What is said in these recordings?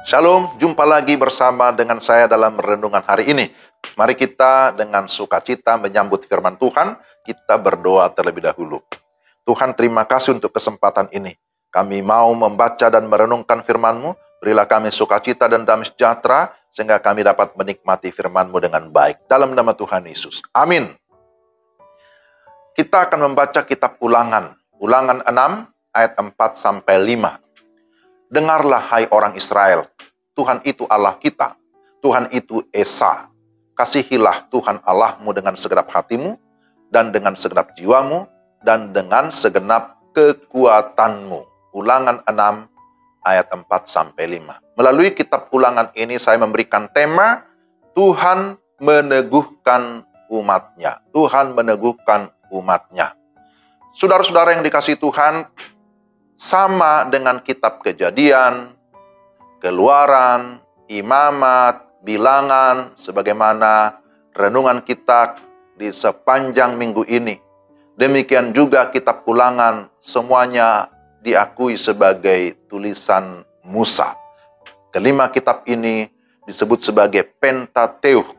Shalom, jumpa lagi bersama dengan saya dalam renungan hari ini. Mari kita dengan sukacita menyambut firman Tuhan, kita berdoa terlebih dahulu. Tuhan, terima kasih untuk kesempatan ini. Kami mau membaca dan merenungkan firman-Mu, berilah kami sukacita dan damai sejahtera, sehingga kami dapat menikmati firman-Mu dengan baik. Dalam nama Tuhan Yesus. Amin. Kita akan membaca kitab Ulangan. Ulangan 6 ayat 4-5. Dengarlah hai orang Israel, Tuhan itu Allah kita, Tuhan itu Esa. Kasihilah Tuhan Allahmu dengan segenap hatimu, dan dengan segenap jiwamu, dan dengan segenap kekuatanmu. Ulangan 6 ayat 4-5. Melalui kitab Ulangan ini saya memberikan tema, Tuhan meneguhkan umatnya. Tuhan meneguhkan umatnya. Saudara-saudara yang dikasihi Tuhan, sama dengan kitab Kejadian, Keluaran, Imamat, Bilangan, sebagaimana renungan kita di sepanjang minggu ini. Demikian juga kitab Ulangan, semuanya diakui sebagai tulisan Musa. Kelima kitab ini disebut sebagai Pentateuch.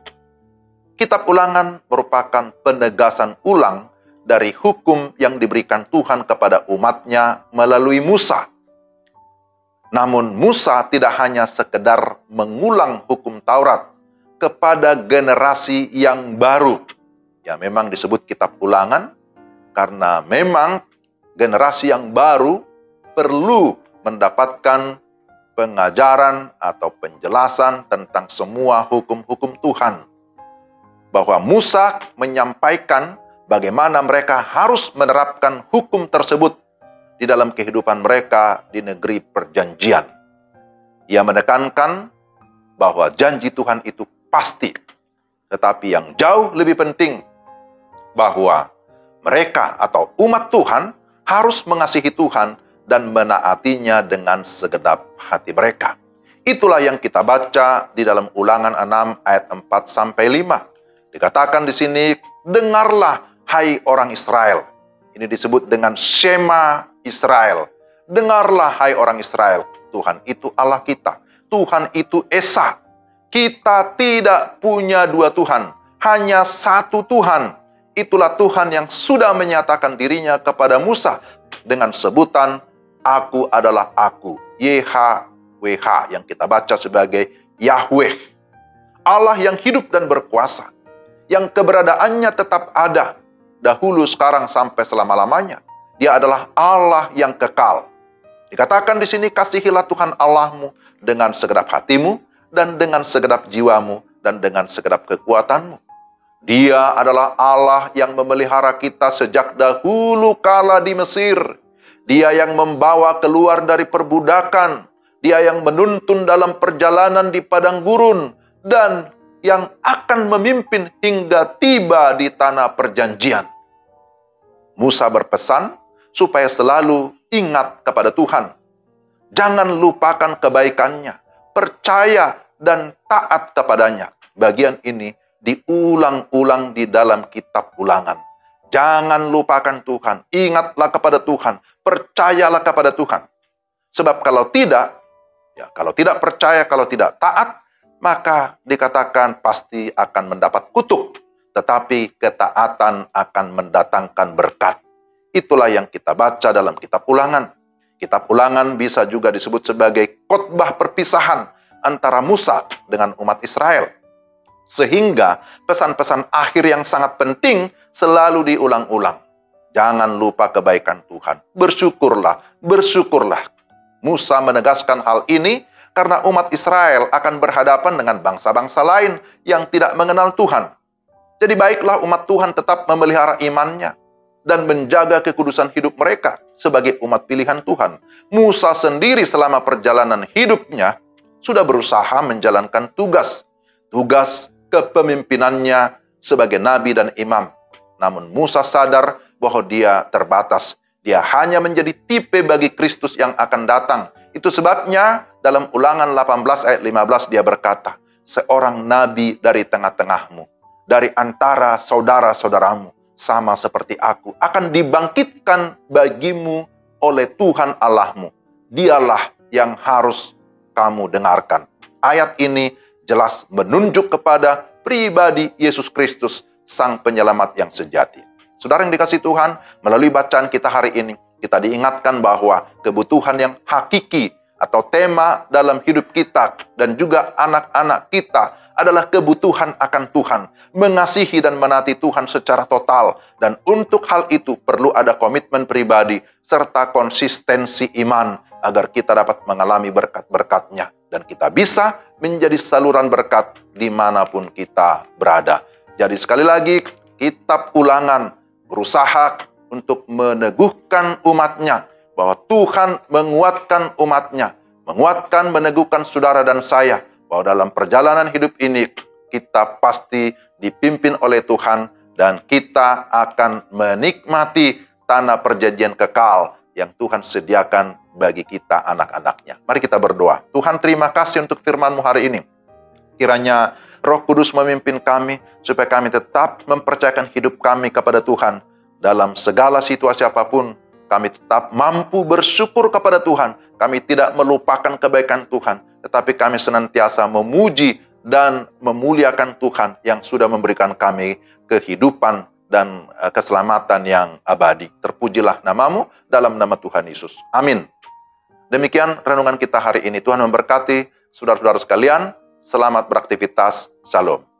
Kitab Ulangan merupakan penegasan ulang dari hukum yang diberikan Tuhan kepada umatnya melalui Musa. Namun Musa tidak hanya sekedar mengulang hukum Taurat kepada generasi yang baru. Ya, memang disebut kitab Ulangan karena memang generasi yang baru perlu mendapatkan pengajaran atau penjelasan tentang semua hukum-hukum Tuhan. Bahwa Musa menyampaikan bagaimana mereka harus menerapkan hukum tersebut di dalam kehidupan mereka di negeri perjanjian. Ia menekankan bahwa janji Tuhan itu pasti. Tetapi yang jauh lebih penting, bahwa mereka atau umat Tuhan harus mengasihi Tuhan dan menaatinya dengan segenap hati mereka. Itulah yang kita baca di dalam Ulangan 6 ayat 4-5. Dikatakan di sini, dengarlah hai orang Israel. Ini disebut dengan Shema Israel. Dengarlah hai orang Israel. Tuhan itu Allah kita. Tuhan itu Esa. Kita tidak punya dua Tuhan. Hanya satu Tuhan. Itulah Tuhan yang sudah menyatakan dirinya kepada Musa dengan sebutan Aku adalah Aku. YHWH yang kita baca sebagai Yahweh. Allah yang hidup dan berkuasa. Yang keberadaannya tetap ada. Dahulu, sekarang, sampai selama-lamanya. Dia adalah Allah yang kekal. Dikatakan di sini, kasihilah Tuhan Allahmu dengan segenap hatimu, dan dengan segenap jiwamu, dan dengan segenap kekuatanmu. Dia adalah Allah yang memelihara kita sejak dahulu kala di Mesir. Dia yang membawa keluar dari perbudakan. Dia yang menuntun dalam perjalanan di padang gurun. Dan yang akan memimpin hingga tiba di tanah perjanjian. Musa berpesan supaya selalu ingat kepada Tuhan. Jangan lupakan kebaikannya, percaya dan taat kepadanya. Bagian ini diulang-ulang di dalam kitab Ulangan. Jangan lupakan Tuhan, ingatlah kepada Tuhan, percayalah kepada Tuhan. Sebab kalau tidak percaya, kalau tidak taat, maka dikatakan pasti akan mendapat kutuk. Tetapi ketaatan akan mendatangkan berkat. Itulah yang kita baca dalam kitab Ulangan. Kitab Ulangan bisa juga disebut sebagai khotbah perpisahan antara Musa dengan umat Israel. Sehingga pesan-pesan akhir yang sangat penting selalu diulang-ulang. Jangan lupa kebaikan Tuhan. Bersyukurlah, bersyukurlah. Musa menegaskan hal ini karena umat Israel akan berhadapan dengan bangsa-bangsa lain yang tidak mengenal Tuhan. Jadi baiklah umat Tuhan tetap memelihara imannya dan menjaga kekudusan hidup mereka sebagai umat pilihan Tuhan. Musa sendiri selama perjalanan hidupnya sudah berusaha menjalankan tugas kepemimpinannya sebagai nabi dan imam. Namun Musa sadar bahwa dia terbatas. Dia hanya menjadi tipe bagi Kristus yang akan datang. Itu sebabnya dalam Ulangan 18 ayat 15 dia berkata, seorang nabi dari tengah-tengahmu, dari antara saudara-saudaramu, sama seperti aku, akan dibangkitkan bagimu oleh Tuhan Allahmu. Dialah yang harus kamu dengarkan. Ayat ini jelas menunjuk kepada pribadi Yesus Kristus, Sang Penyelamat yang sejati. Saudara yang dikasihi Tuhan, melalui bacaan kita hari ini, kita diingatkan bahwa kebutuhan yang hakiki atau tema dalam hidup kita dan juga anak-anak kita adalah kebutuhan akan Tuhan, mengasihi dan menaati Tuhan secara total. Dan untuk hal itu perlu ada komitmen pribadi serta konsistensi iman agar kita dapat mengalami berkat-berkat-Nya dan kita bisa menjadi saluran berkat dimanapun kita berada. Jadi sekali lagi, kitab Ulangan berusaha untuk meneguhkan umat-Nya, bahwa Tuhan menguatkan umat-Nya, menguatkan, meneguhkan saudara dan saya, bahwa dalam perjalanan hidup ini kita pasti dipimpin oleh Tuhan dan kita akan menikmati tanah perjanjian kekal yang Tuhan sediakan bagi kita anak-anak-Nya. Mari kita berdoa. Tuhan, terima kasih untuk firman-Mu hari ini. Kiranya Roh Kudus memimpin kami supaya kami tetap mempercayakan hidup kami kepada Tuhan. Dalam segala situasi apapun, kami tetap mampu bersyukur kepada Tuhan. Kami tidak melupakan kebaikan Tuhan, tetapi kami senantiasa memuji dan memuliakan Tuhan yang sudah memberikan kami kehidupan dan keselamatan yang abadi. Terpujilah nama-Mu dalam nama Tuhan Yesus. Amin. Demikian renungan kita hari ini. Tuhan memberkati saudara-saudara sekalian. Selamat beraktivitas. Shalom.